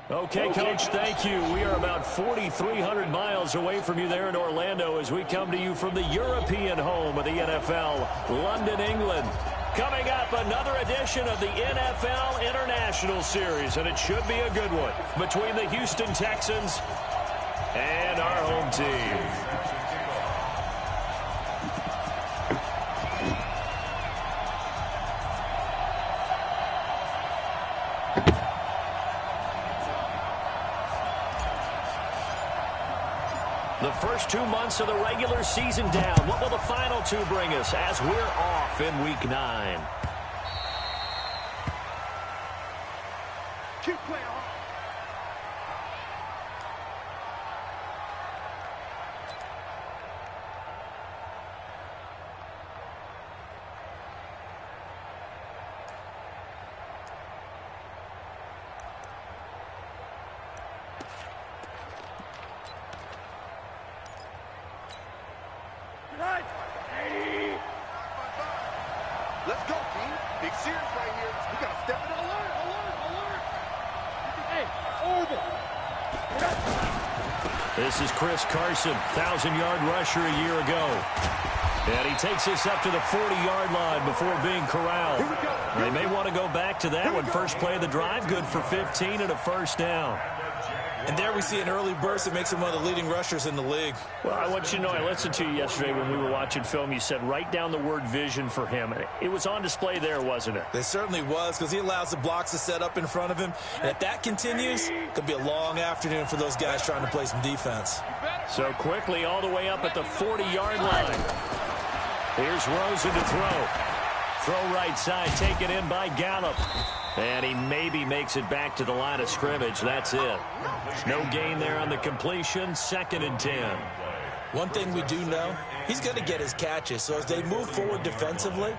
Okay, Coach, thank you. We are about 4,300 miles away from you there in Orlando as we come to you from the European home of the NFL, London, England. Coming up, another edition of the NFL International Series, and it should be a good one between the Houston Texans and our home team. The first 2 months of the regular season down. What will the final two bring us as we're off in Week 9? Keep playing. Let's go, team. Big series right here. We got to step it up. Alert. Hey, over. This is Chris Carson, 1,000-yard rusher a year ago. And he takes us up to the 40-yard line before being corralled. They may want to go back to that one. First play of the drive, good for 15 and a first down. And there we see an early burst that makes him one of the leading rushers in the league. Well, I want you to know, I listened to you yesterday when we were watching film. You said write down the word vision for him. It was on display there, wasn't it? It certainly was, because he allows the blocks to set up in front of him. And if that continues, it could be a long afternoon for those guys trying to play some defense. So quickly all the way up at the 40-yard line. Here's Rosen to throw. Throw right side, taken in by Gallup. And he maybe makes it back to the line of scrimmage. That's it. No gain there on the completion. 2nd and 10. One thing we do know, he's going to get his catches. So as they move forward defensively,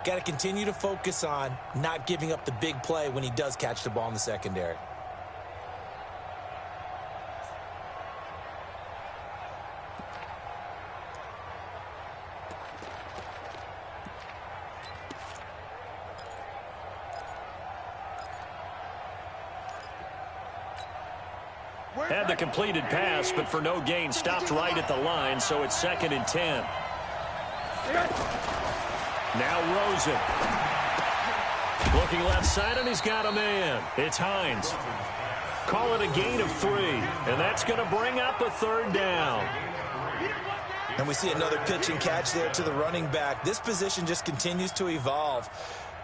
got to continue to focus on not giving up the big play when he does catch the ball in the secondary. Had the completed pass, but for no gain, stopped right at the line, so it's 2nd and 10. Now Rosen. Looking left side, and he's got a man. It's Hines. Call it a gain of 3, and that's going to bring up a 3rd down. And we see another pitch and catch there to the running back. This position just continues to evolve.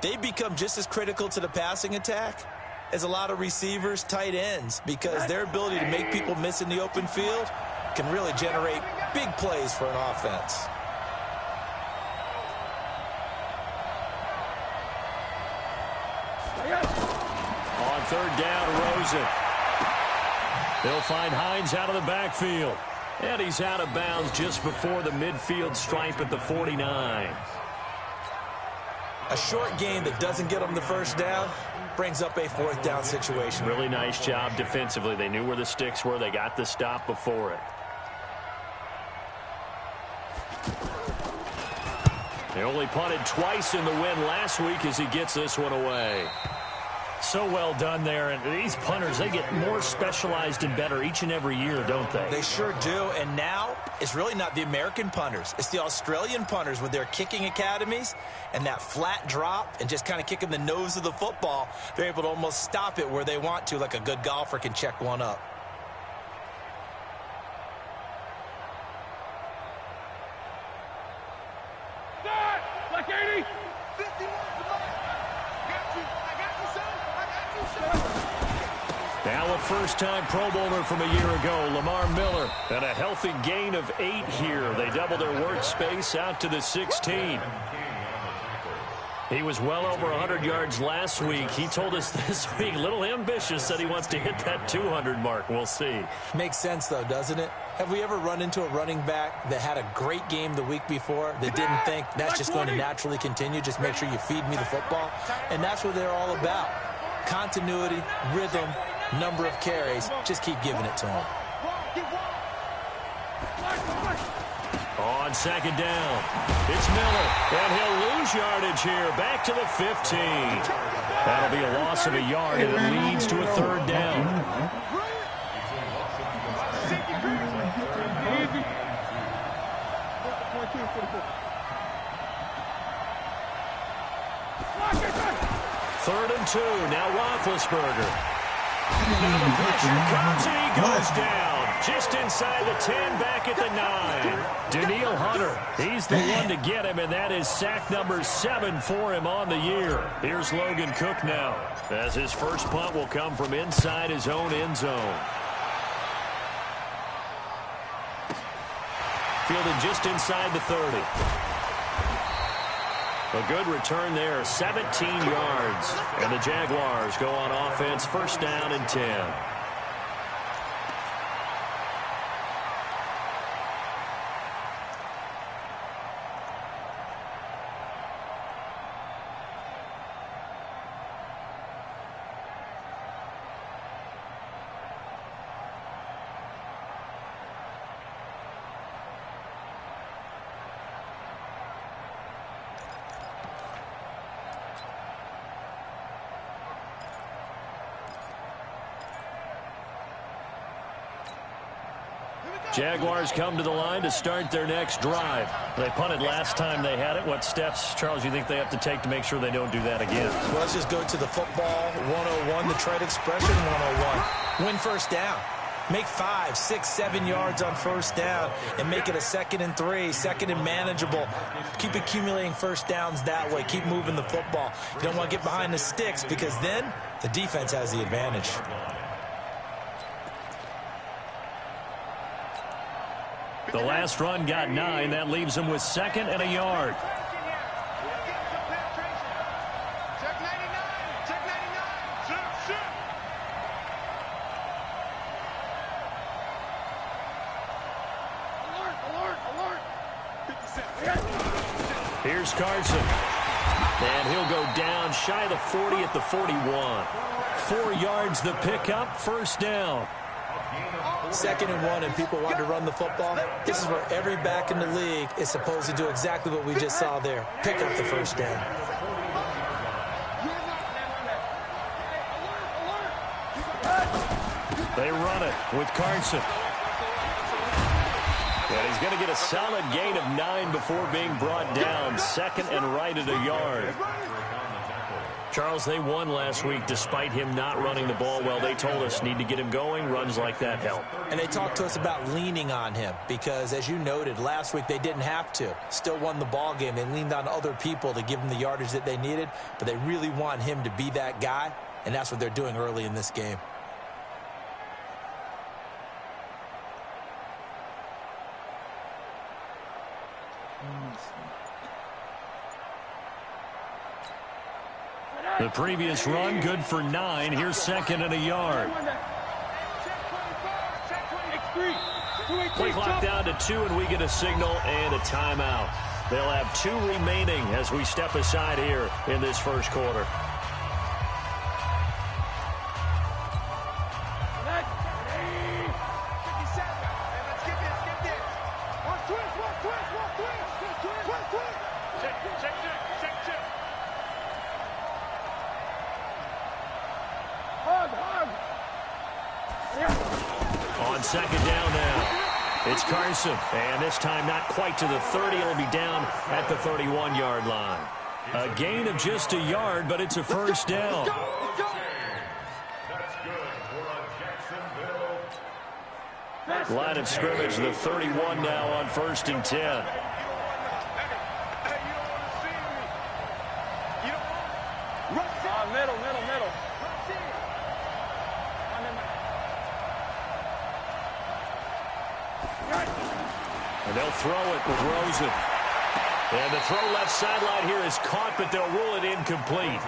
They become just as critical to the passing attack as a lot of receivers, tight ends, because their ability to make people miss in the open field can really generate big plays for an offense. On 3rd down, Rosen. He'll find Hines out of the backfield. And he's out of bounds just before the midfield stripe at the 49. A short gain that doesn't get them the first down brings up a 4th down situation. Really nice job defensively. They knew where the sticks were. They got the stop before it. They only punted twice in the win last week as he gets this one away. So well done there. And these punters, they get more specialized and better each and every year, don't they? They sure do. And now it's really not the American punters. It's the Australian punters with their kicking academies and that flat drop and just kind of kicking the nose of the football. They're able to almost stop it where they want to, like a good golfer can check one up. Like 80. Now a first-time Pro Bowler from a year ago, Lamar Miller. And a healthy gain of 8 here. They double their workspace out to the 16. He was well over 100 yards last week. He told us this week, a little ambitious, that he wants to hit that 200 mark. We'll see. Makes sense, though, doesn't it? Have we ever run into a running back that had a great game the week before that didn't think that's just going to naturally continue? Just make sure you feed me the football. And that's what they're all about. Continuity, rhythm, number of carries. Just keep giving it to him. On second down, it's Miller, and he'll lose yardage here. Back to the 15. That'll be a loss of a yard, and it leads to a third down. Third and 2, now Roethlisberger. Now the pressure comes, and he goes down. Just inside the 10, back at the 9. Danielle Hunter, he's the one to get him, and that is sack number 7 for him on the year. Here's Logan Cook now, as his first punt will come from inside his own end zone. Fielded just inside the 30. A good return there, 17 yards. And the Jaguars go on offense, first down and 10. Jaguars come to the line to start their next drive. They punted last time they had it. What steps, Charles, you think they have to take to make sure they don't do that again? Well, let's just go to the football 101, the trade expression 101. Win first down. Make 5, 6, 7 yards on first down and make it a 2nd and 3, 2nd and manageable. Keep accumulating first downs that way. Keep moving the football. You don't want to get behind the sticks because then the defense has the advantage. The last run got 9. That leaves him with 2nd and a yard. Check 99. Check 99. Alert. Alert. 57. Here's Carson. And he'll go down shy of the 40 at the 41. 4 yards the pickup, first down. 2nd and 1 and people want to run the football. This is where every back in the league is supposed to do exactly what we just saw there. Pick up the first down. They run it with Carson. And he's going to get a solid gain of 9 before being brought down. 2nd and right at a yard. Charles, they won last week despite him not running the ball well. They told us need to get him going. Runs like that help. And they talked to us about leaning on him because, as you noted, last week they didn't have to. Still won the ball game. They leaned on other people to give them the yardage that they needed, but they really want him to be that guy, and that's what they're doing early in this game. The previous run, good for 9. Here's 2nd and a yard. Play clock down to 2, and we get a signal and a timeout. They'll have 2 remaining as we step aside here in this first quarter. On second down now, it's Carson. And this time not quite to the 30. It'll be down at the 31-yard line. A gain of just a yard, but it's a first down. Line of scrimmage, the 31 now on 1st and 10. Middle. And they'll throw it with Rosen. And the throw left sideline here is caught, but they'll rule it incomplete.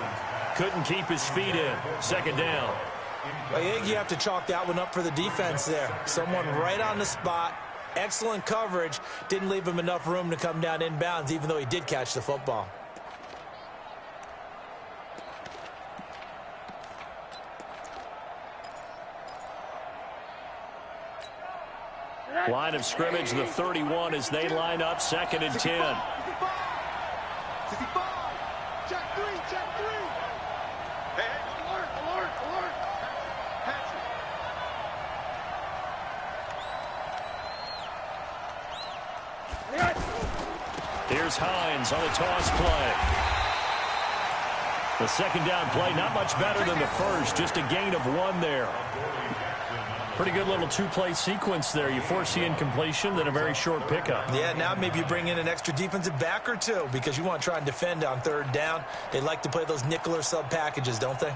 Couldn't keep his feet in. 2nd down. I think you have to chalk that one up for the defense there. Someone right on the spot. Excellent coverage. Didn't leave him enough room to come down inbounds, even though he did catch the football. Line of scrimmage, the 31, as they line up, 2nd and 10. 65. Check three. Hey, alert. Patch it. Here's Hines on the toss play. The 2nd down play, not much better than the first, just a gain of 1 there. Pretty good little 2-play sequence there. You force the incompletion, then a very short pickup. Yeah, now maybe you bring in an extra defensive back or two because you want to try and defend on 3rd down. They like to play those nickel or sub packages, don't they?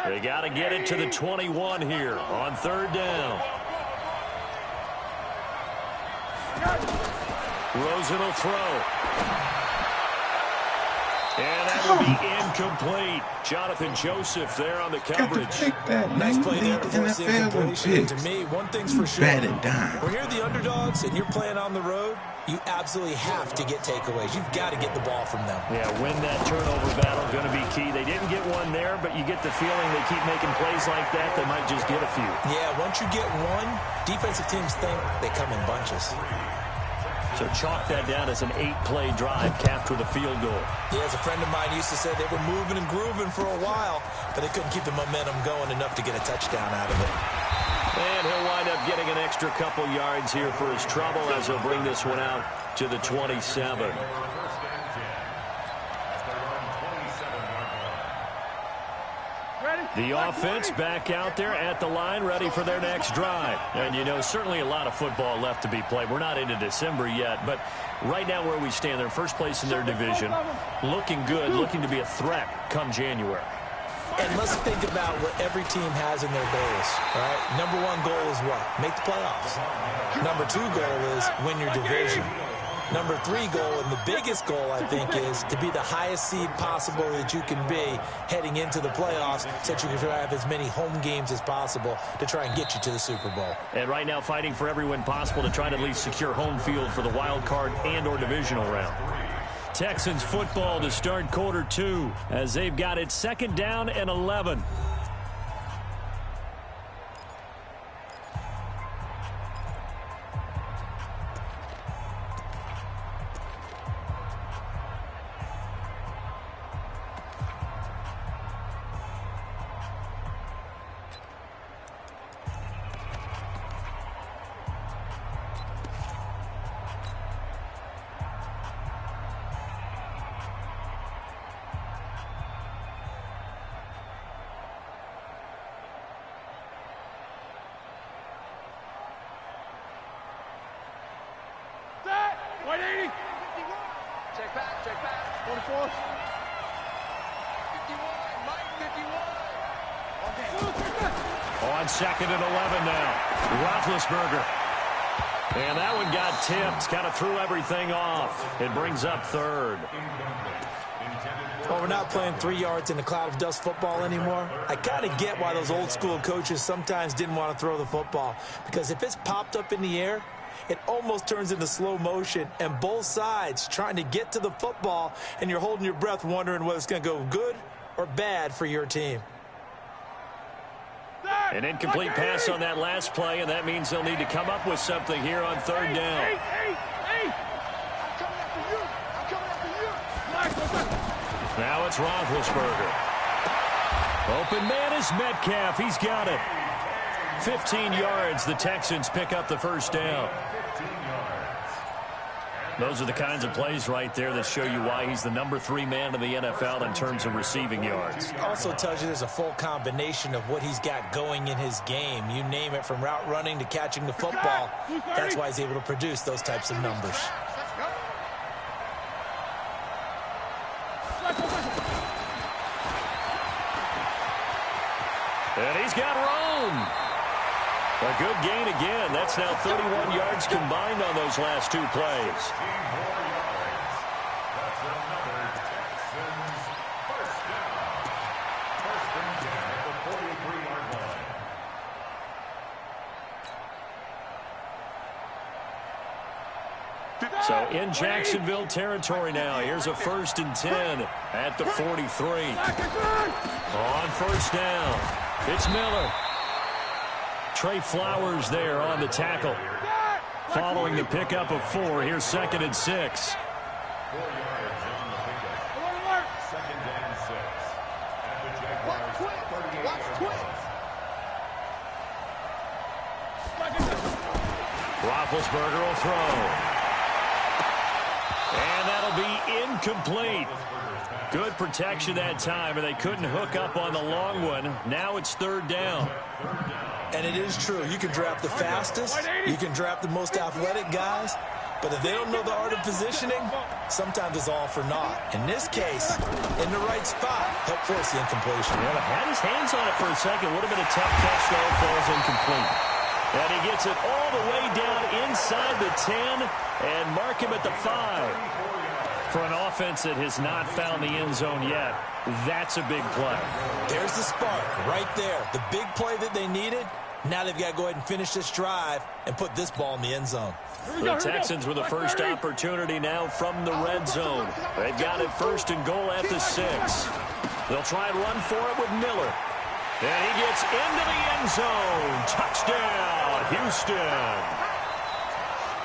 They got to get it to the 21 here on 3rd down. Rosen will throw. And that will be incomplete. Jonathan Joseph there on the coverage. Nice play there to force the incompletion. To me, one thing's for sure. When you're the underdogs and you're playing on the road, you absolutely have to get takeaways. You've got to get the ball from them. Yeah, win that turnover battle, going to be key. They didn't get one there, but you get the feeling they keep making plays like that, they might just get a few. Yeah, once you get one, defensive teams think they come in bunches. So chalk that down as an 8-play drive capped with a field goal. Yeah, as a friend of mine used to say, they were moving and grooving for a while, but they couldn't keep the momentum going enough to get a touchdown out of it. And he'll wind up getting an extra couple yards here for his trouble as he'll bring this one out to the 27. The offense back out there at the line, ready for their next drive. And, you know, certainly a lot of football left to be played. We're not into December yet, but right now where we stand, they're first place in their division, looking good, looking to be a threat come January. And let's think about what every team has in their goals, all right? Number 1 goal is what? Make the playoffs. Number 2 goal is win your division. Number 3 goal, and the biggest goal, I think, is to be the highest seed possible that you can be heading into the playoffs so that you can have as many home games as possible to try and get you to the Super Bowl. And right now fighting for every win possible to try to at least secure home field for the wild card and or divisional round. Texans football to start quarter 2 as they've got it 2nd down and 11. Check back. 44. 51. Mike, 51. On 2nd and 11 now. Roethlisberger. And that one got tipped. Kind of threw everything off. It brings up 3rd. Well, we're not playing 3 yards in a cloud of dust football anymore. I kind of get why those old school coaches sometimes didn't want to throw the football. Because if it's popped up in the air, it almost turns into slow motion, and both sides trying to get to the football, and you're holding your breath wondering whether it's going to go good or bad for your team. An incomplete pass on that last play, and that means they'll need to come up with something here on 3rd down. Now it's Roethlisberger. Open man is Metcalf. He's got it. 15 yards. The Texans pick up the 1st down. Those are the kinds of plays right there that show you why he's the number 3 man in the NFL in terms of receiving yards. Also tells you there's a full combination of what he's got going in his game. You name it, from route running to catching the football. That's why he's able to produce those types of numbers. And he's got Rome. A good gain again. That's now 31 yards combined on those last 2 plays. So in Jacksonville territory now. Here's a 1st and 10 at the 43. On 1st down, it's Miller. Trey Flowers there on the tackle. Following the pickup of 4, here's 2nd and 6. Roethlisberger will throw. And that'll be incomplete. Good protection that time, and they couldn't hook up on the long one. Now it's 3rd down. And it is true. You can draft the fastest. You can draft the most athletic guys. But if they don't know the art of positioning, sometimes it's all for naught. In this case, in the right spot, help force the incompletion. Yeah, had his hands on it for a second. Would have been a tough catch, though. Falls incomplete. And he gets it all the way down inside the 10 and mark him at the 5. For an offense that has not found the end zone yet, that's a big play. There's the spark right there. The big play that they needed. Now they've got to go ahead and finish this drive and put this ball in the end zone. The Texans with the first opportunity now from the red zone. They've got it 1st and goal at the 6. They'll try and run for it with Miller. And he gets into the end zone. Touchdown, Houston.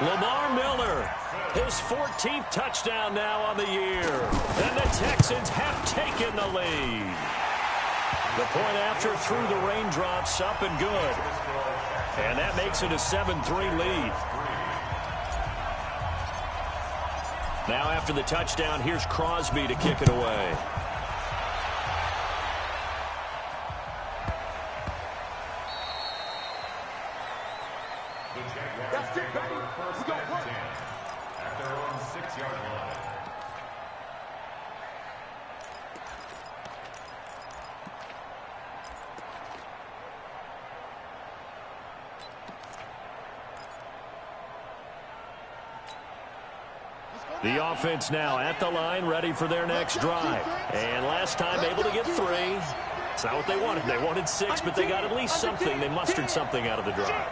Lamar Miller, his 14th touchdown now on the year. And the Texans have taken the lead. The point after through the raindrops, up and good. And that makes it a 7-3 lead. Now after the touchdown, here's Crosby to kick it away. That's it, baby. We go work. At their own 6-yard line. The offense now at the line, ready for their next drive. And last time able to get 3. It's not what they wanted. They wanted 6, but they got at least something. They mustered something out of the drive.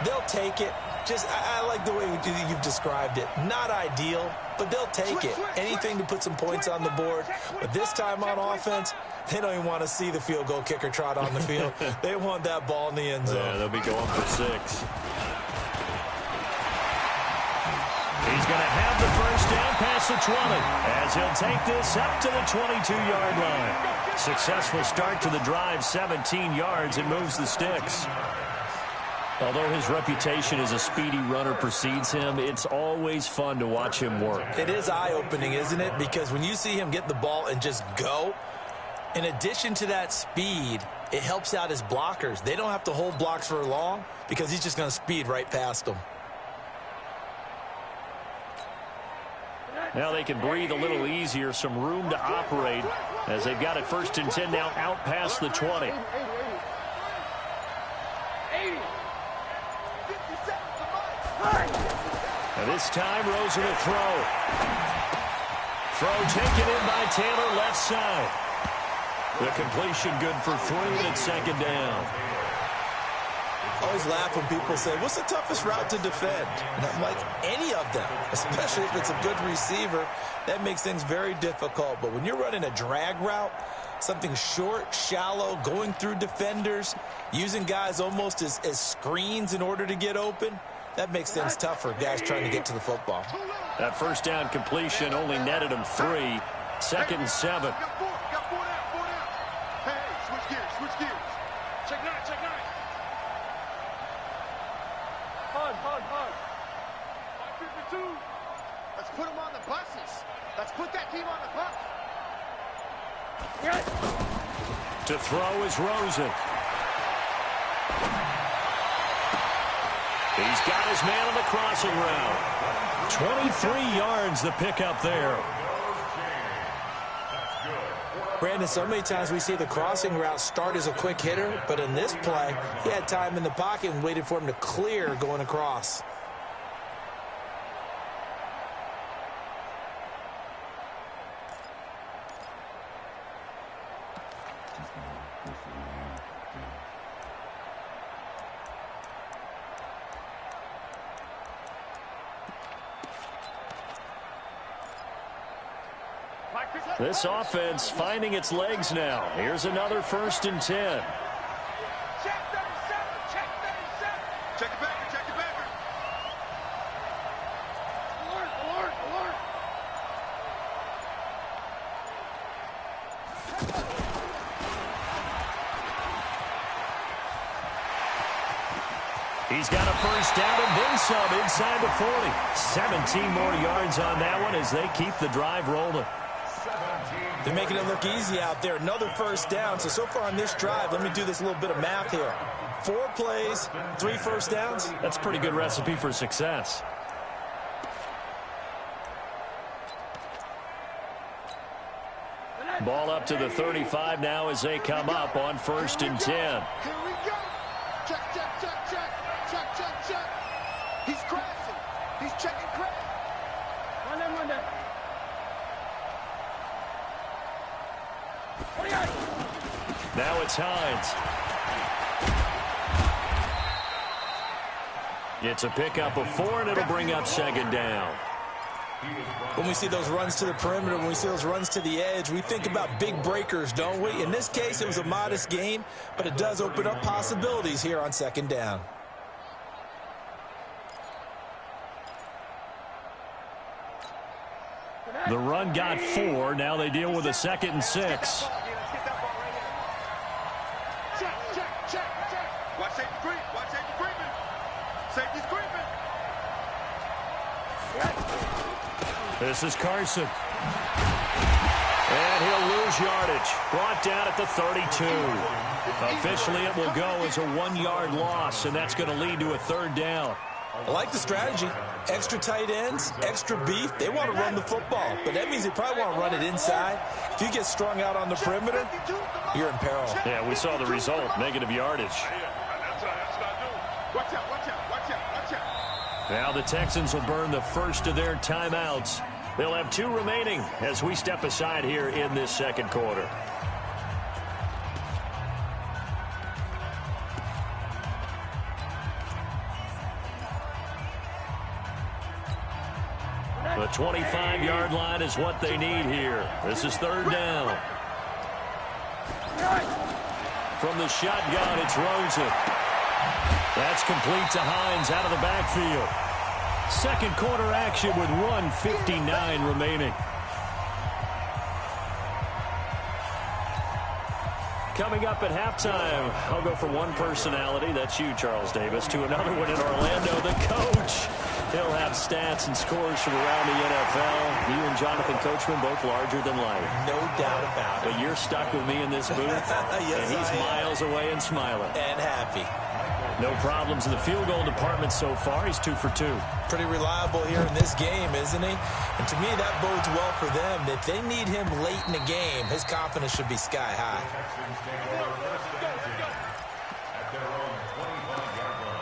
They'll take it. Just, I like the way you've described it. Not ideal, but they'll take it. Anything to put some points on the board. But this time on offense, they don't even want to see the field goal kicker trot on the field. They want that ball in the end zone. Yeah, they'll be going for 6. He's going to have the first down past the 20 as he'll take this up to the 22-yard line. Successful start to the drive, 17 yards, and moves the sticks. Although his reputation as a speedy runner precedes him, it's always fun to watch him work. It is eye-opening, isn't it? Because when you see him get the ball and just go, in addition to that speed, it helps out his blockers. They don't have to hold blocks for long because he's just going to speed right past them. Now they can breathe a little easier, some room to operate as they've got it 1st and 10 now out past the 20. And this time, Rosen to throw. Throw taken in by Taylor, left side. The completion good for 3, and it's 2nd down. I always laugh when people say, what's the toughest route to defend? And I'm like, any of them, especially if it's a good receiver. That makes things very difficult. But when you're running a drag route, something short, shallow, going through defenders, using guys almost as screens in order to get open, that makes things tough for guys trying to get to the football. That first down completion only netted him 3. 2nd and 7. Got 4 down. Hey, switch gears. Check 9. Hard. 552. Let's put them on the buses. Let's put that team on the bus. To throw is Rosen. He's got his man on the crossing route. 23 yards the pickup there. Brandon, so many times we see the crossing route start as a quick hitter, but in this play, he had time in the pocket and waited for him to clear going across. This offense finding its legs now. Here's another 1st and 10. Check 37. Check 37. Check it back. Check it back. Alert. Alert. Alert. He's got a 1st down and then some inside the 40. 17 more yards on that one as they keep the drive rolling. They're making it look easy out there. Another 1st down. So far on this drive, let me do this little bit of math here. 4 plays, 3 1st downs. That's a pretty good recipe for success. Ball up to the 35 now as they come up on 1st and 10. Here we go. Check, check, check, check. Check, check, check. He's crashing. He's checking crash. Run that. Now it's Hines. It's a pickup of 4, and it'll bring up 2nd down. When we see those runs to the perimeter, when we see those runs to the edge, we think about big breakers, don't we? In this case, it was a modest gain, but it does open up possibilities here on 2nd down. The run got 4. Now they deal with a 2nd and 6. Check, check, check, check. Watch safety creep. Watch safety creeping. Safety's creeping. This is Carson. And he'll lose yardage. Brought down at the 32. Officially, it will go as a 1-yard loss, and that's going to lead to a 3rd down. I like the strategy. Extra tight ends, extra beef. They want to run the football, but that means they probably want to run it inside. If you get strung out on the perimeter, you're in peril. Yeah, we saw the result, negative yardage. Watch out, watch out, watch out, watch out. Now the Texans will burn the first of their timeouts. They'll have 2 remaining as we step aside here in this 2nd quarter. The 25-yard line is what they need here. This is 3rd down. From the shotgun, it's Rosen. That's complete to Hines out of the backfield. 2nd quarter action with 1:59 remaining. Coming up at halftime, I'll go from one personality, that's you, Charles Davis, to another one in Orlando, the coach. He'll have stats and scores from around the NFL. You and Jonathan Coachman, both larger than life. No doubt about it. But you're stuck with me in this booth, Yes, and he's miles away and smiling. And happy. No problems in the field goal department so far. He's 2 for 2. Pretty reliable here in this game, isn't he? And to me, that bodes well for them. If they need him late in the game, his confidence should be sky high. At their own 25-yard line.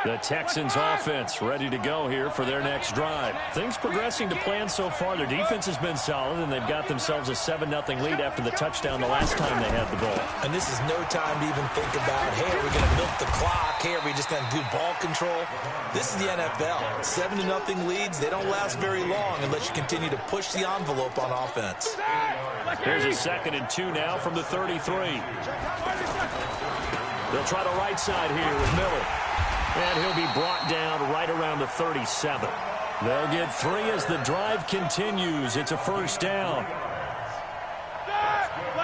The Texans offense ready to go here for their next drive. Things progressing to plan so far. Their defense has been solid, and they've got themselves a 7-0 lead after the touchdown the last time they had the ball. And this is no time to even think about, hey, are we going to milk the clock? Hey, are we just going to do ball control? This is the NFL. 7-0 leads, they don't last very long unless you continue to push the envelope on offense. Here's a 2nd and 2 now from the 33. They'll try the right side here with Miller. And he'll be brought down right around the 37. They'll get 3 as the drive continues. It's a 1st down.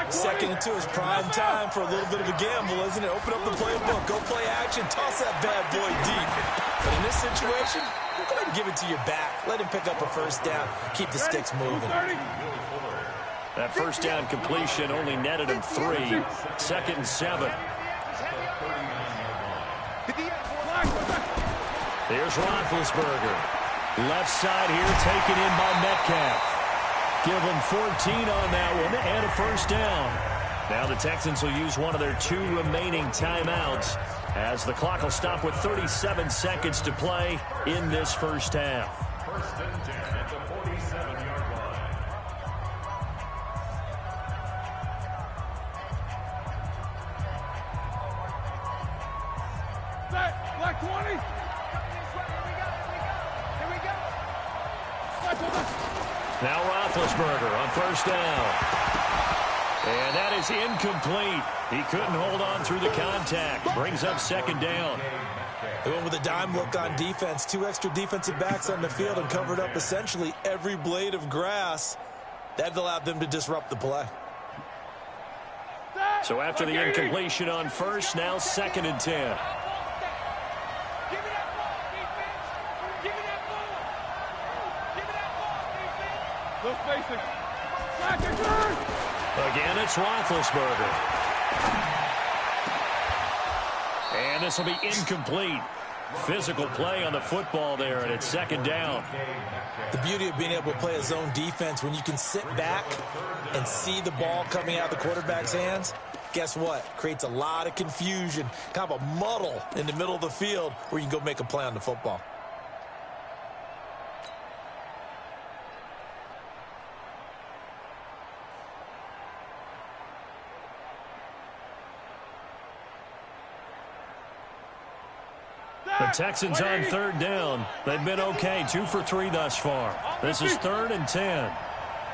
2nd and 2 is prime time for a little bit of a gamble, isn't it? Open up the playbook, go play action, toss that bad boy deep. But in this situation, go ahead and give it to your back. Let him pick up a 1st down. Keep the sticks moving. That 1st down completion only netted him 3. 2nd and 7. Here's Roethlisberger. Left side here taken in by Metcalf. Give them 14 on that one and a 1st down. Now the Texans will use one of their 2 remaining timeouts as the clock will stop with 37 seconds to play in this 1st half. 1st and 10 at the 47-yard line. Black 20. Here we go. Now Roethlisberger on first down. And that is incomplete. He couldn't hold on through the contact. Brings up second down. They went with a dime look on defense. 2 extra defensive backs on the field and covered up essentially every blade of grass. That allowed them to disrupt the play. So after the incompletion on first, now 2nd and 10. Again, it's Roethlisberger. And this will be incomplete. Physical play on the football there, and it's 2nd down. The beauty of being able to play a zone defense, when you can sit back and see the ball coming out of the quarterback's hands, guess what? Creates a lot of confusion, kind of a muddle in the middle of the field where you can go make a play on the football. The Texans on 3rd down. They've been okay, 2 for 3 thus far. This is 3rd and 10. Right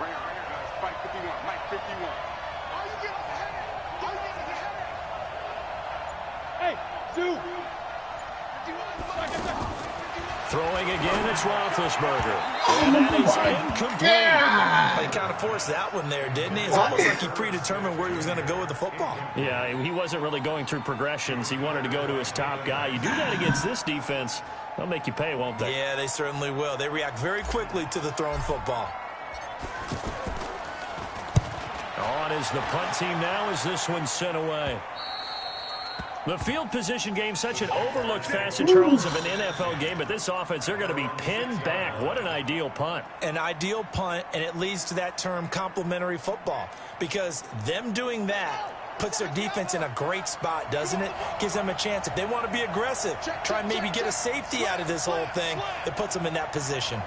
here, guys. Mike 51. Mike 51. Are you getting ahead? Are you getting ahead? Hey, 2. Throwing again, it's Roethlisberger. And that is incomplete. He kind of forced that one there, didn't he? It's almost like he predetermined where he was going to go with the football. Yeah, he wasn't really going through progressions. He wanted to go to his top guy. You do that against this defense, they'll make you pay, won't they? Yeah, they certainly will. They react very quickly to the thrown football. On is the punt team now as this one's sent away. The field position game, such an overlooked facet, Charles, of an NFL game, but this offense, they're going to be pinned back. What an ideal punt. An ideal punt, and it leads to that term complementary football, because them doing that puts their defense in a great spot, doesn't it? Gives them a chance. If they want to be aggressive, try and maybe get a safety out of this whole thing, it puts them in that position.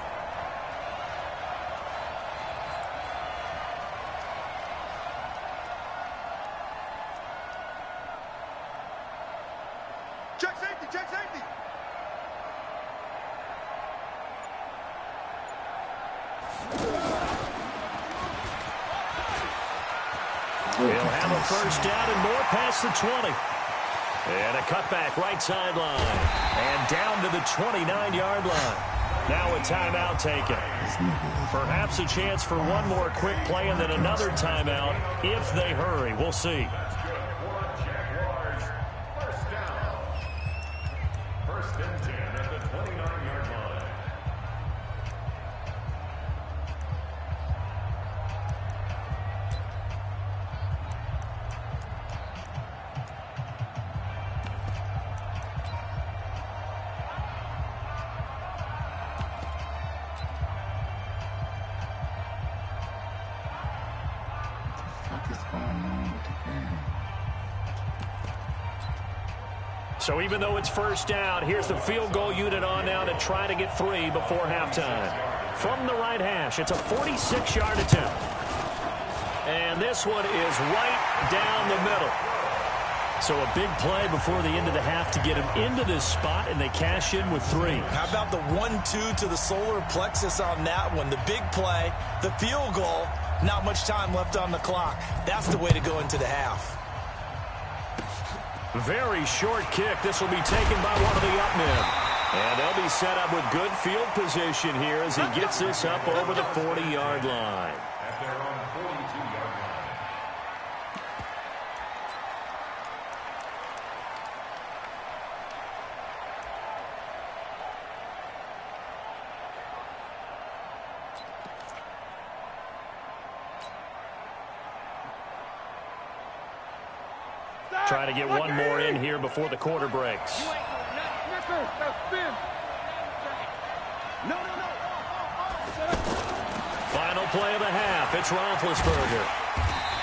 Check safety. Check safety. He'll have a first down and more past the 20. And a cutback right sideline. And down to the 29-yard line. Now a timeout taken. Perhaps a chance for one more quick play and then another timeout if they hurry. We'll see. So even though it's first down, here's the field goal unit on now to try to get 3 before halftime. From the right hash, it's a 46-yard attempt. And this one is right down the middle. So a big play before the end of the half to get him into this spot, and they cash in with 3. How about the 1-2 to the solar plexus on that one? The big play, the field goal, not much time left on the clock. That's the way to go into the half. Very short kick. This will be taken by one of the up men. And they'll be set up with good field position here as he gets this up over the 40-yard line. At their own 42-yard line. Try to get one more in here before the quarter breaks. Final play of the half. It's Roethlisberger.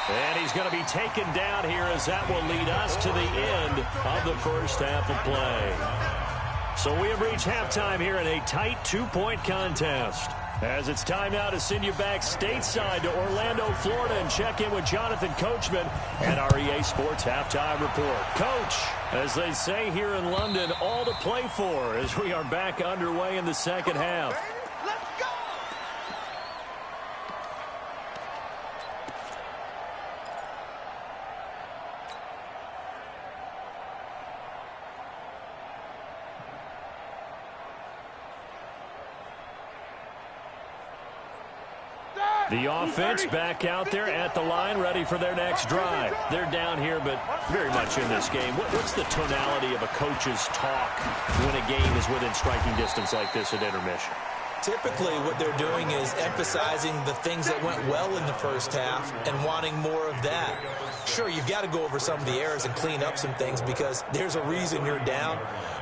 And he's going to be taken down here as that will lead us to the end of the first half of play. So we have reached halftime here in a tight 2-point contest. As it's time now to send you back stateside to Orlando, Florida, and check in with Jonathan Coachman and our EA Sports Halftime Report. Coach, as they say here in London, all to play for as we are back underway in the second half. Let's go! The offense back out there at the line, ready for their next drive. They're down here, but very much in this game. What's the tonality of a coach's talk when a game is within striking distance like this at intermission? Typically, what they're doing is emphasizing the things that went well in the first half and wanting more of that. Sure, you've got to go over some of the errors and clean up some things because there's a reason you're down.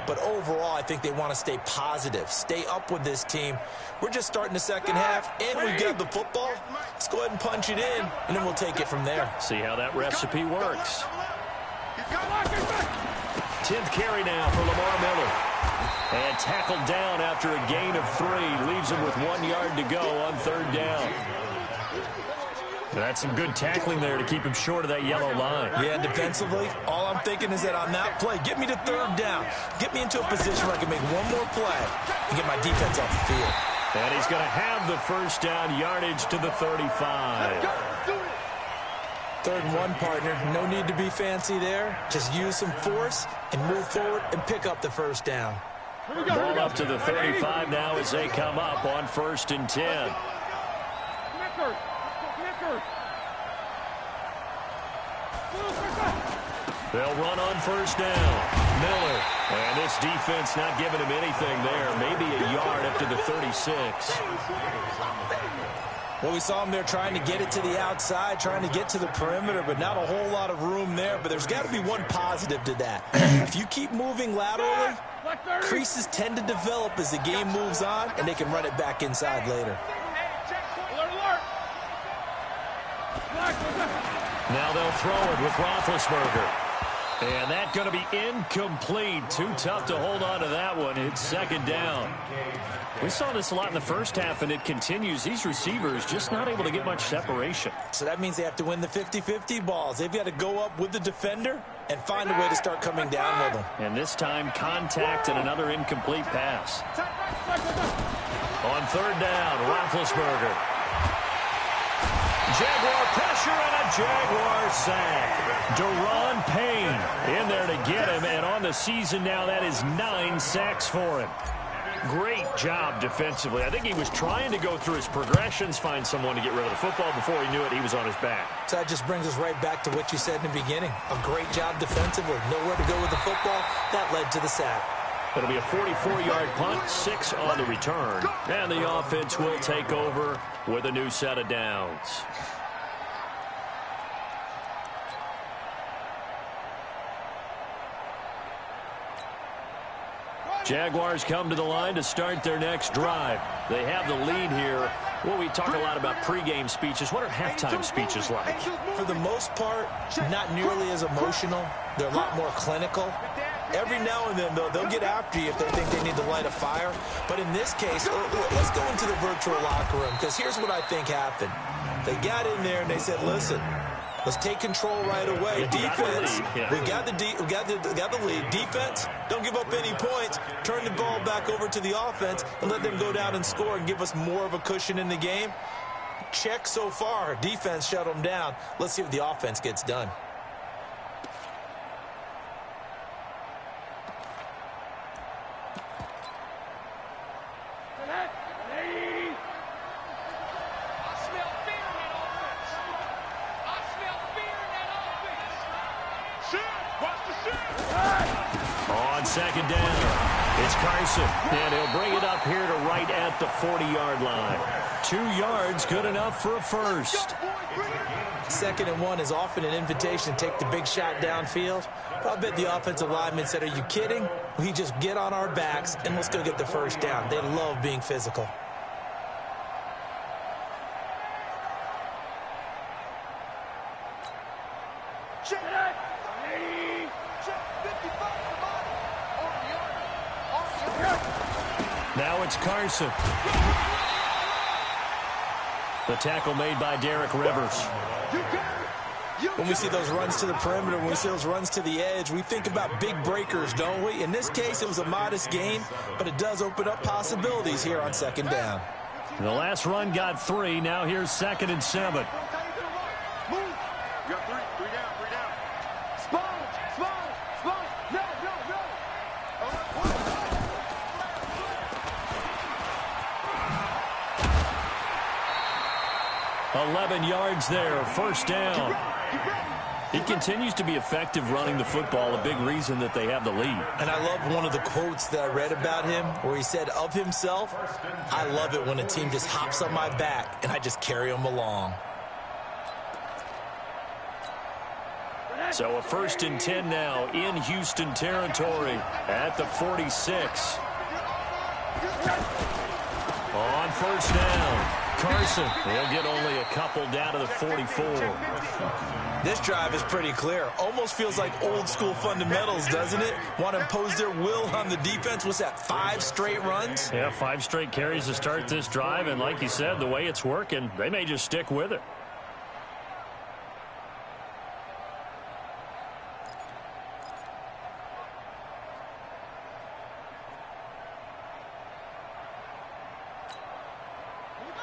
But overall, I think they want to stay positive, stay up with this team. We're just starting the second half, and we've got the football. Let's go ahead and punch it in, and then we'll take it from there. See how that recipe works. 10th carry now for Lamar Miller. And tackled down after a gain of 3. Leaves him with 1 yard to go on 3rd down. That's some good tackling there to keep him short of that yellow line. Yeah, defensively, all I'm thinking is that on that play, get me to 3rd down. Get me into a position where I can make one more play and get my defense off the field. And he's going to have the 1st down yardage to the 35. 3rd and 1, partner. No need to be fancy there. Just use some force and move forward and pick up the 1st down. Ball up to the 35 now as they come up on 1st and 10. They'll run on 1st down. Miller. And this defense not giving him anything there. Maybe a yard up to the 36. Well, we saw him there trying to get it to the outside, trying to get to the perimeter, but not a whole lot of room there. But there's got to be one positive to that. If you keep moving laterally, creases tend to develop as the game moves on, and they can run it back inside later. Now they'll throw it with Roethlisberger. And that's going to be incomplete. Too tough to hold on to that one. It's 2nd down. We saw this a lot in the first half, and it continues. These receivers just not able to get much separation. So that means they have to win the 50-50 balls. They've got to go up with the defender and find a way to start coming down with them. And this time, contact and another incomplete pass. On 3rd down, Roethlisberger. Jaguar pressure and a Jaguar sack. Daron Payne in there to get him, and on the season now, that is 9 sacks for him. Great job defensively. I think he was trying to go through his progressions, find someone to get rid of the football. Before he knew it, he was on his back. So that just brings us right back to what you said in the beginning. A great job defensively. Nowhere to go with the football. That led to the sack. It'll be a 44-yard punt, 6 on the return. And the offense will take over with a new set of downs. Jaguars come to the line to start their next drive. They have the lead here. Well, we talk a lot about pregame speeches. What are halftime speeches like? For the most part, not nearly as emotional. They're a lot more clinical. Every now and then, though, they'll get after you if they think they need to light a fire. But in this case, let's go into the virtual locker room, because here's what I think happened. They got in there and they said, listen, let's take control right away. Defense, we got the lead. Defense, don't give up any points. Turn the ball back over to the offense and let them go down and score and give us more of a cushion in the game. Check so far. Defense shut them down. Let's see if the offense gets done. On 2nd down, it's Carson, and he'll bring it up here to right at the 40-yard line. 2 yards, good enough for a first. 2nd and 1 is often an invitation to take the big shot downfield. But I bet the offensive lineman said, are you kidding? We just get on our backs and let's go get the first down. They love being physical. Now it's Carson. The tackle made by Derek Rivers. When we see those runs to the perimeter, when we see those runs to the edge, we think about big breakers, don't we? In this case, it was a modest gain, but it does open up possibilities here on second down. The last run got 3. Now here's 2nd and 7. You got 3 down. Sponge. No. 11 yards there, first down. He continues to be effective running the football, a big reason that they have the lead. And I love one of the quotes that I read about him where he said of himself, "I love it when a team just hops on my back and I just carry them along." So a 1st and 10 now in Houston territory at the 46. On first down, Carson. He'll get only a couple down to the 44. This drive is pretty clear. Almost feels like old school fundamentals, doesn't it? Want to impose their will on the defense. What's that, 5 straight runs? Yeah, 5 straight carries to start this drive. And like you said, the way it's working, they may just stick with it.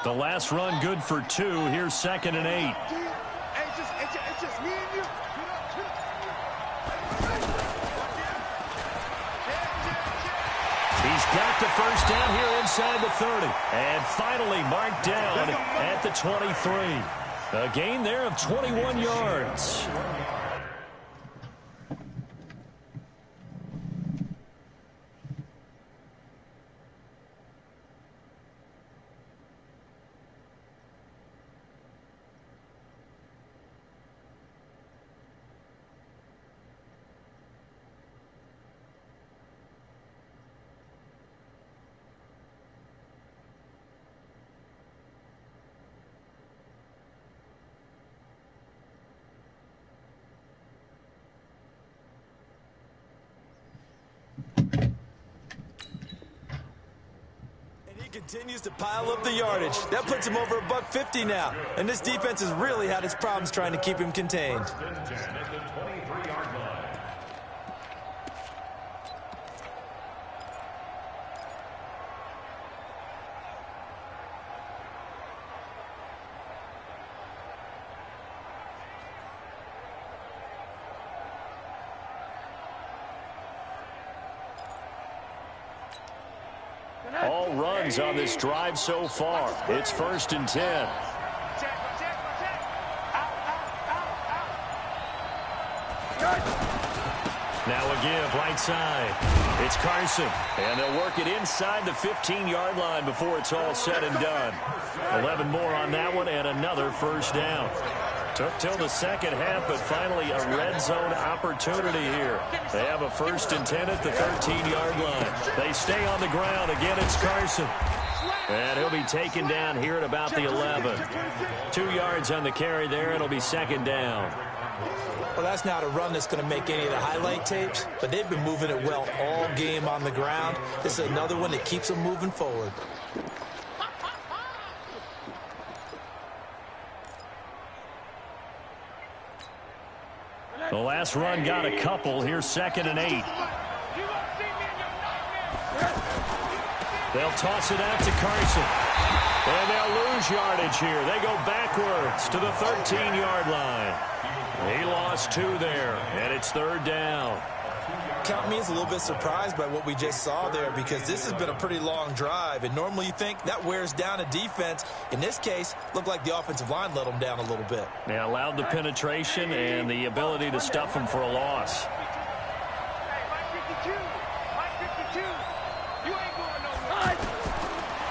The last run good for 2. Here's 2nd and 8. It's just me and you. He's got the first down here inside the 30. And finally marked down at the 23. A gain there of 21 yards. Continues to pile up the yardage. That puts him over $150 now. And this defense has really had its problems trying to keep him contained. All runs on this drive so far. It's 1st and 10. Now a give right side. It's Carson. And they'll work it inside the 15-yard line before it's all said and done. 11 more on that one and another first down. Took till the second half, but finally a red zone opportunity here. They have a 1st and 10 at the 13-yard line. They stay on the ground. Again, it's Carson. And he'll be taken down here at about the 11. 2 yards on the carry there. It'll be 2nd down. Well, that's not a run that's going to make any of the highlight tapes, but they've been moving it well all game on the ground. This is another one that keeps them moving forward. The last run got a couple. Here's 2nd and 8. They'll toss it out to Carson. And they'll lose yardage here. They go backwards to the 13-yard line. He lost 2 there, and it's 3rd down. Count me as a little bit surprised by what we just saw there, because this has been a pretty long drive, and normally you think that wears down a defense. In this case, looked like the offensive line let them down a little bit. They allowed the penetration and the ability to stuff them for a loss.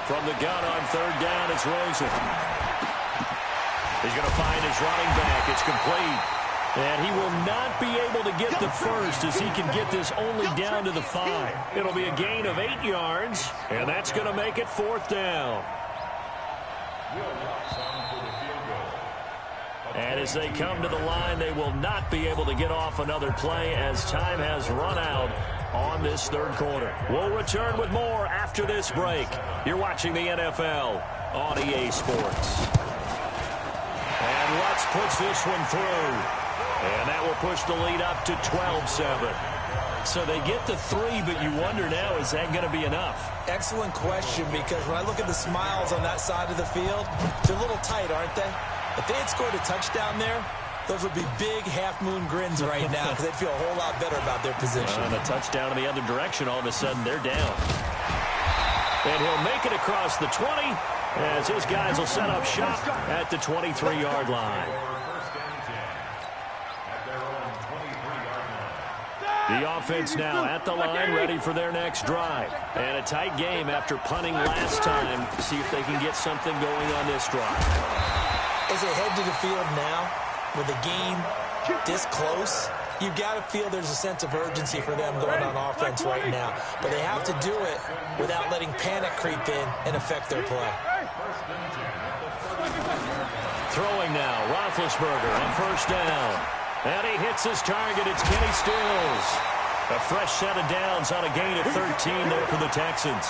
From the gun on 3rd down, it's Rosen. He's going to find his running back. It's complete. And he will not be able to get the first, as he can get this only down to the 5. It'll be a gain of 8 yards, and that's going to make it 4th down. And as they come to the line, they will not be able to get off another play as time has run out on this 3rd quarter. We'll return with more after this break. You're watching the NFL on EA Sports. And Lutz puts this one through. And that will push the lead up to 12-7. So they get the 3, but you wonder now, is that going to be enough? Excellent question, because when I look at the smiles on that side of the field, they're a little tight, aren't they? If they had scored a touchdown there, those would be big half-moon grins right now because they'd feel a whole lot better about their position. And a touchdown in the other direction, all of a sudden they're down. And he'll make it across the 20 as his guys will set up shop at the 23-yard line. The offense now at the line, ready for their next drive. And a tight game after punting last time. See if they can get something going on this drive. As they head to the field now, with the game this close, you've got to feel there's a sense of urgency for them going on offense right now. But they have to do it without letting panic creep in and affect their play. Throwing now, Roethlisberger on first down. And he hits his target. It's Kenny Stills. A fresh set of downs on a gain of 13 there for the Texans.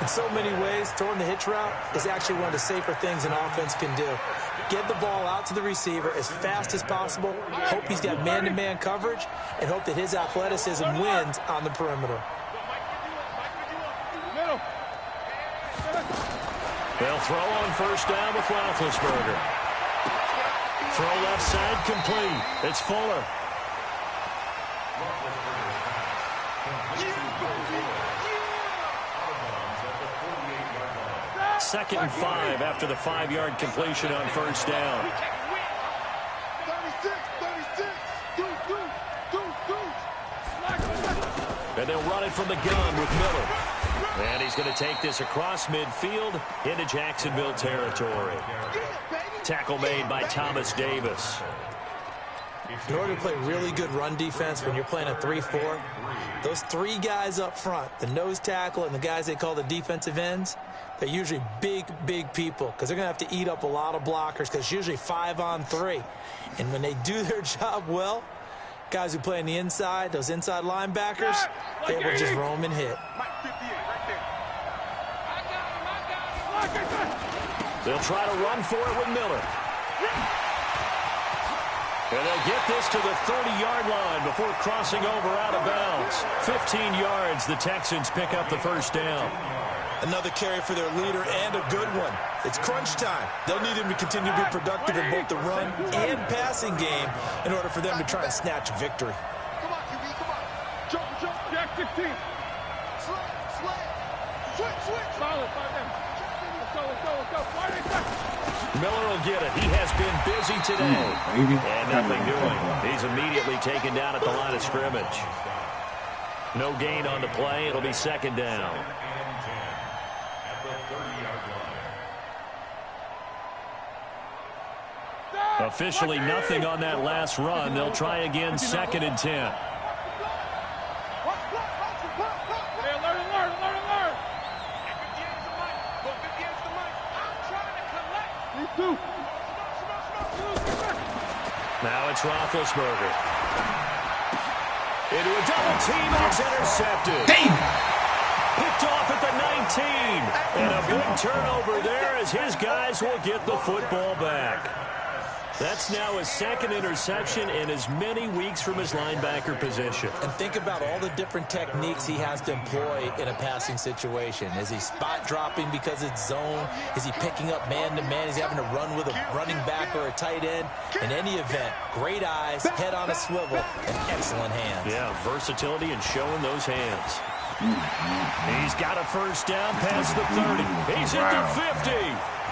In so many ways, throwing the hitch route is actually one of the safer things an offense can do. Get the ball out to the receiver as fast as possible, hope he's got man-to-man coverage, and hope that his athleticism wins on the perimeter. They'll throw on first down with Roethlisberger. Throw left side complete. It's Fuller. Second and 5 after the 5-yard completion on first down. 36. And they'll run it from the gun with Miller. And he's going to take this across midfield into Jacksonville territory. Tackle made by Thomas Davis. In order to play really good run defense when you're playing a 3-4, those 3 guys up front, the nose tackle and the guys they call the defensive ends, they're usually big, big people because they're going to have to eat up a lot of blockers because it's usually 5-on-3. And when they do their job well, guys who play on the inside, those inside linebackers, they will just roam and hit. They'll try to run for it with Miller. And they'll get this to the 30-yard line before crossing over out of bounds. 15 yards, the Texans pick up the first down. Another carry for their leader and a good one. It's crunch time. They'll need him to continue to be productive in both the run and passing game in order for them to try and snatch victory. Come on, QB, come on. Jump. Jack 16. Switch. Solid, 5 down. Let's go. Miller will get it. He has been busy today. And nothing doing. He's immediately taken down at the line of scrimmage. No gain on the play. It'll be second down. Officially nothing on that last run. They'll try again, second and 10. Now it's Roethlisberger. Into a double team, and it's intercepted. Picked off at the 19. And a big turnover there as his guys will get the football back. That's now his second interception in as many weeks from his linebacker position. And think about all the different techniques he has to employ in a passing situation. Is he spot dropping because it's zone? Is he picking up man-to-man? Is he having to run with a running back or a tight end? In any event, great eyes, head on a swivel, and excellent hands. Yeah, versatility and showing those hands. He's got a first down past the 30. He's at the 50.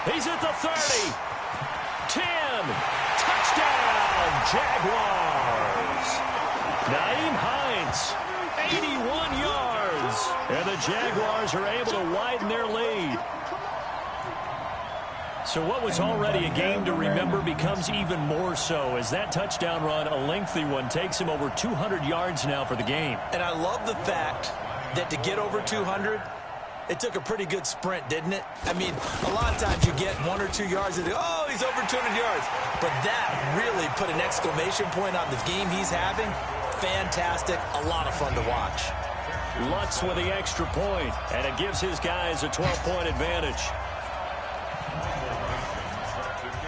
He's at the 30. 10. Touchdown, Jaguars. Nyheim Hines, 81 yards. And the Jaguars are able to widen their lead. So what was already a game to remember becomes even more so as that touchdown run, a lengthy one, takes him over 200 yards now for the game. And I love the fact that to get over 200, it took a pretty good sprint, didn't it? I mean, a lot of times you get 1 or 2 yards and oh, he's over 200 yards. But that really put an exclamation point on the game he's having. Fantastic. A lot of fun to watch. Lutz with the extra point, and it gives his guys a 12-point advantage.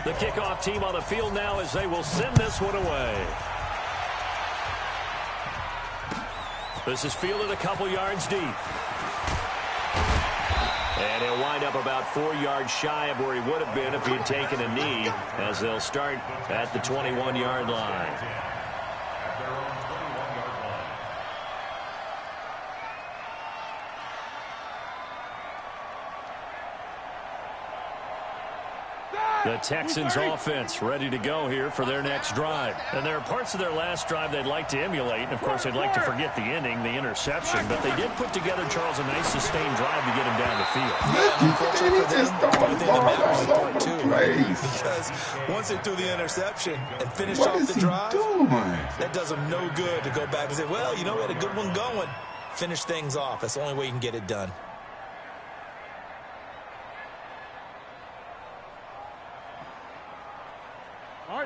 The kickoff team on the field now as they will send this one away. This is fielded a couple yards deep. And he'll wind up about 4 yards shy of where he would have been if he had taken a knee, as they'll start at the 21-yard line. The Texans offense ready to go here for their next drive. And there are parts of their last drive they'd like to emulate. And, of course, they'd like to forget the ending, the interception. But they did put together, Charles, a nice sustained drive to get him down the field. Yeah, unfortunately for them, the only thing that matters is part two, right? Because once they threw the interception and finished off the drive, that does them no good to go back and say, well, you know, we had a good one going. Finish things off. That's the only way you can get it done.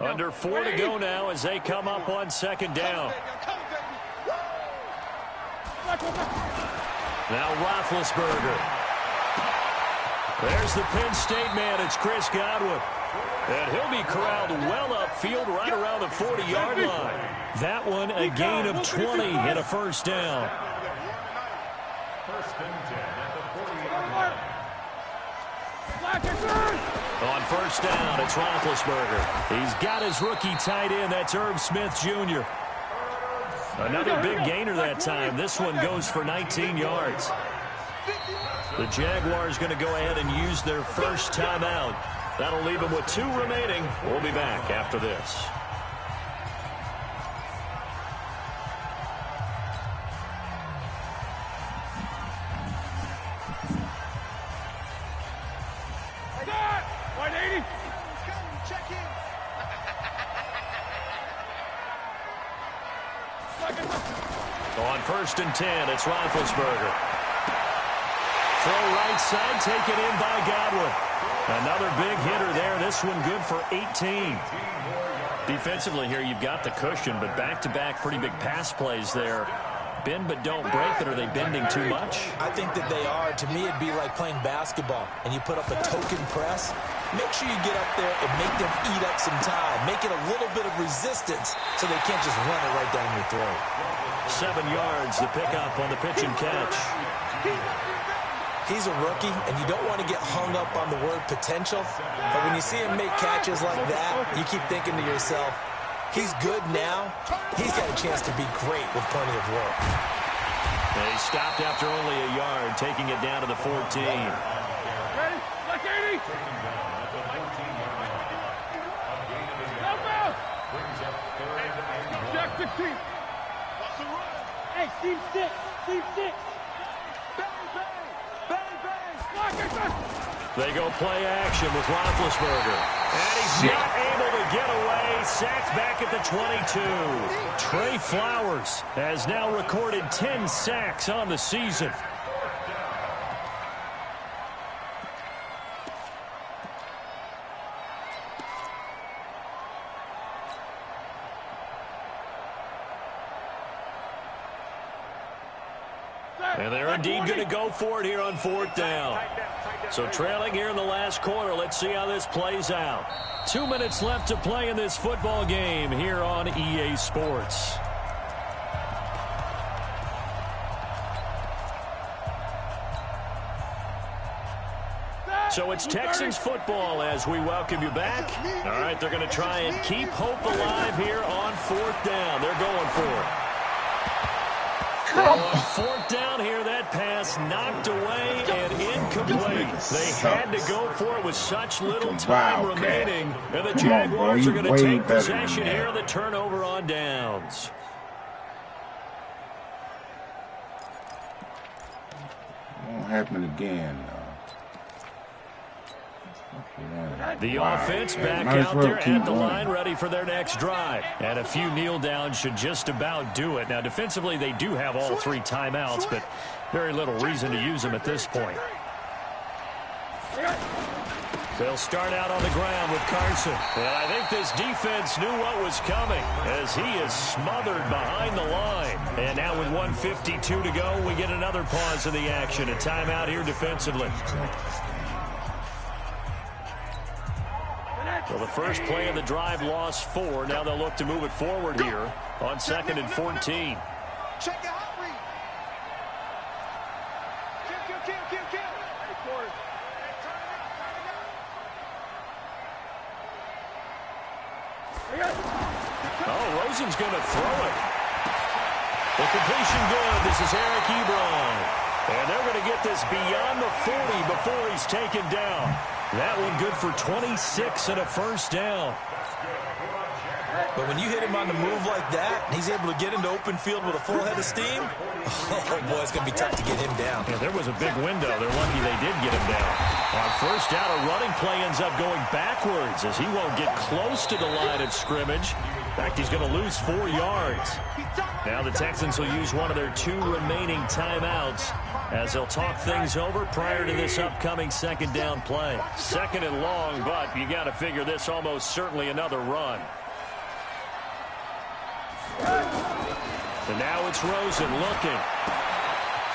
Under 4 to go now as they come up on second down. Now Roethlisberger. There's the Penn State man. It's Chris Godwin. And he'll be corralled well upfield right around the 40-yard line. That one a gain of 20 and a first down. First and 10 at the 40-yard line. On first down, it's Roethlisberger. He's got his rookie tight end. That's Irv Smith, Jr. Another big gainer that time. This one goes for 19 yards. The Jaguars going to go ahead and use their first timeout. That'll leave them with 2 remaining. We'll be back after this. On first and 10, it's Roethlisberger. Throw right side, taken in by Godwin. Another big hitter there. This one good for 18. Defensively here, you've got the cushion, but back-to-back pretty big pass plays there. Bend but don't break, but are they bending too much? I think that they are. To me, it'd be like playing basketball, and you put up a token press. Make sure you get up there and make them eat up some time. Make it a little bit of resistance so they can't just run it right down your throat. 7 yards, the pickup on the pitch and catch. He's a rookie, and you don't want to get hung up on the word potential. But when you see him make catches like that, you keep thinking to yourself, he's good now. He's got a chance to be great with plenty of work. And he stopped after only a yard, taking it down to the 14. Ready? Like 80. Jack 16. Hey, Steve 6. Steve 6. Bang, bang. Bang, bang. They go play action with Roethlisberger. And he's not able to get away. Sacked back at the 22. Trey Flowers has now recorded 10 sacks on the season. And they're indeed going to go for it here on 4th down. So trailing here in the last quarter. Let's see how this plays out. 2 minutes left to play in this football game here on EA Sports. So it's Texans football as we welcome you back. All right, they're going to try and keep hope alive here on 4th down. They're going for it. On 4th down here, that pass knocked away and incomplete. They had to go for it with such little time remaining. And the Jaguars are going to take possession here of the turnover on downs. Won't happen again. The offense back out there at the line, ready for their next drive. And a few kneel downs should just about do it. Now, defensively, they do have all 3 timeouts, but very little reason to use them at this point. They'll start out on the ground with Carson. And I think this defense knew what was coming as he is smothered behind the line. And now with 1:52 to go, we get another pause in the action. A timeout here defensively. Well, the first play of the drive lost 4. Now they'll look to move it forward here on 2nd and 14. Check it out. Oh, Rosen's going to throw it. The completion good. This is Eric Ebron. And they're going to get this beyond the 40 before he's taken down. That one good for 26 and a first down. But when you hit him on the move like that, and he's able to get into open field with a full head of steam, oh, boy, it's going to be tough to get him down. Yeah, there was a big window. They're lucky they did get him down. On first down, a running play ends up going backwards as he won't get close to the line of scrimmage. In fact, he's going to lose 4 yards. Now the Texans will use one of their 2 remaining timeouts as they'll talk things over prior to this upcoming second down play. Second and long, but you got to figure this almost certainly another run. And now it's Rosen looking.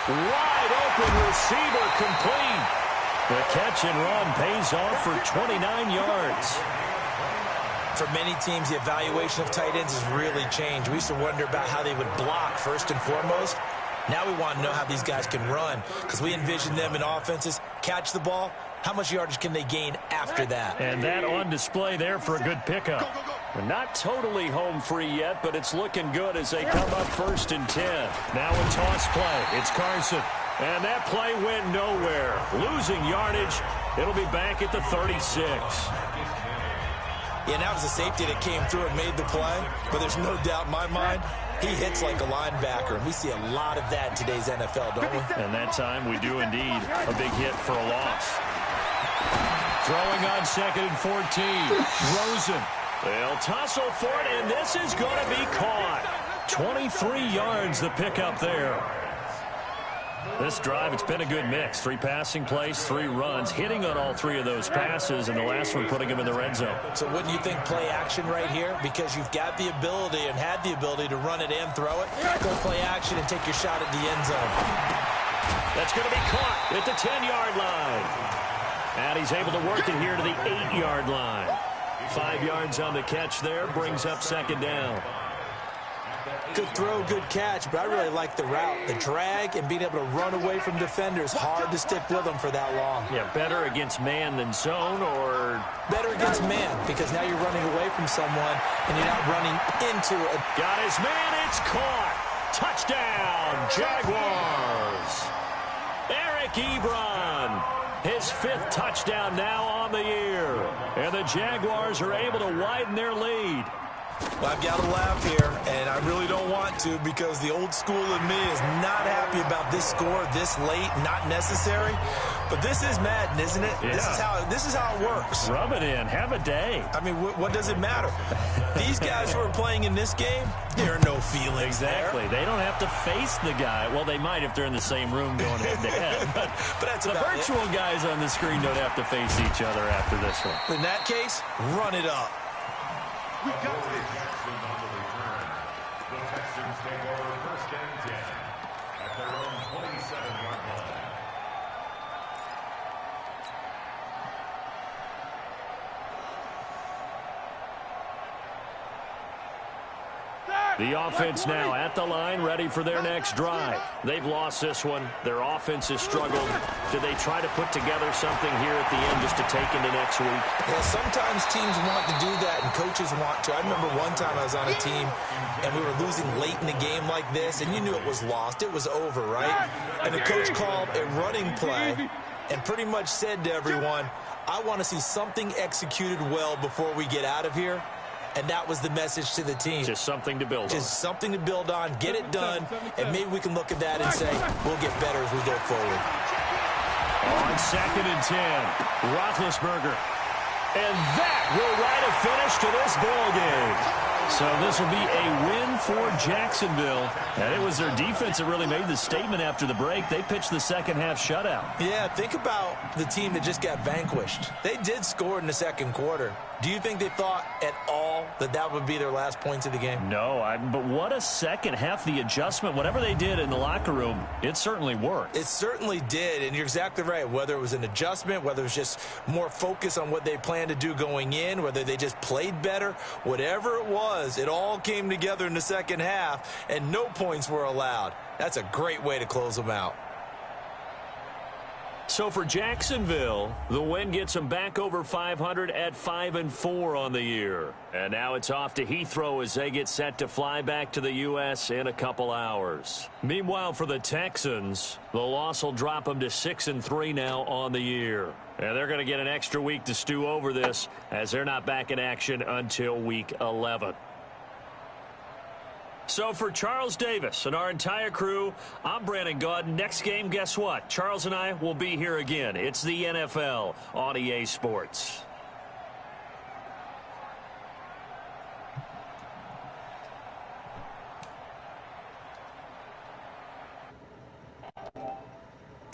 Wide open receiver complete. The catch and run pays off for 29 yards. For many teams, the evaluation of tight ends has really changed. We used to wonder about how they would block first and foremost. Now we want to know how these guys can run because we envision them in offenses catch the ball. How much yardage can they gain after that? And that on display there for a good pickup. We're not totally home free yet, but it's looking good as they come up 1st and 10. Now a toss play. It's Carson. And that play went nowhere. Losing yardage. It'll be back at the 36. Yeah, and that was a safety that came through and made the play. But there's no doubt in my mind, he hits like a linebacker. And we see a lot of that in today's NFL, don't we? And that time we do indeed. A big hit for a loss. Throwing on 2nd and 14. Rosen. They'll tussle for it, and this is going to be caught. 23 yards the pickup there. This drive, it's been a good mix. 3 passing plays, 3 runs, hitting on all 3 of those passes, and the last one putting him in the red zone. So wouldn't you think play action right here? Because you've got the ability and had the ability to run it and throw it. Go play action and take your shot at the end zone. That's going to be caught at the 10-yard line. And he's able to work it here to the 8-yard line. 5 yards on the catch there, brings up 2nd down. Good throw, good catch, but I really like the route. The drag and being able to run away from defenders. Hard to stick with them for that long. Yeah, better against man than zone, or? Better against man, because now you're running away from someone and you're not running into it. Got his man, it's caught. Touchdown, Jaguars. Eric Ebron. His 5th touchdown now on the year. And the Jaguars are able to widen their lead. Well, I've got to laugh here, and I really don't want to because the old school in me is not happy about this score this late, not necessary. But this is Madden, isn't it? Yeah. This is how it works. Rub it in. Have a day. I mean, what does it matter? These guys who are playing in this game, there are no feelings Exactly. there. They don't have to face the guy. Well, they might if they're in the same room going head-to-head. But that's the virtual guys on the screen don't have to face each other after this one. In that case, run it up. We got this. The Texans take over 1st and 10 at their own 27-yard line. The offense now at the line, ready for their next drive. They've lost this one. Their offense has struggled. Do they try to put together something here at the end just to take into next week? Yeah, sometimes teams want to do that and coaches want to. I remember one time I was on a team and we were losing late in the game like this, and you knew it was lost. It was over, right? And the coach called a running play and pretty much said to everyone, I want to see something executed well before we get out of here. And that was the message to the team. Just something to build on. Just something to build on, get it done, and maybe we can look at that and say, we'll get better as we go forward. On 2nd and 10, Roethlisberger. And that will write a finish to this ball game. So this will be a win for Jacksonville. And it was their defense that really made the statement after the break. They pitched the second half shutout. Yeah, think about the team that just got vanquished. They did score in the second quarter. Do you think they thought at all that that would be their last points of the game? No, but what a second half. The adjustment, whatever they did in the locker room, it certainly worked. It certainly did, and you're exactly right. Whether it was an adjustment, whether it was just more focus on what they planned to do going in, whether they just played better, whatever it was, it all came together in the second half, and no points were allowed. That's a great way to close them out. So for Jacksonville, the win gets them back over 500 at 5-4 on the year. And now it's off to Heathrow as they get set to fly back to the U.S. in a couple hours. Meanwhile, for the Texans, the loss will drop them to 6-3 now on the year. And they're going to get an extra week to stew over this as they're not back in action until week 11. So for Charles Davis and our entire crew, I'm Brandon Gaudin. Next game, guess what? Charles and I will be here again. It's the NFL on EA Sports.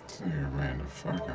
This nigga ran the fuck out.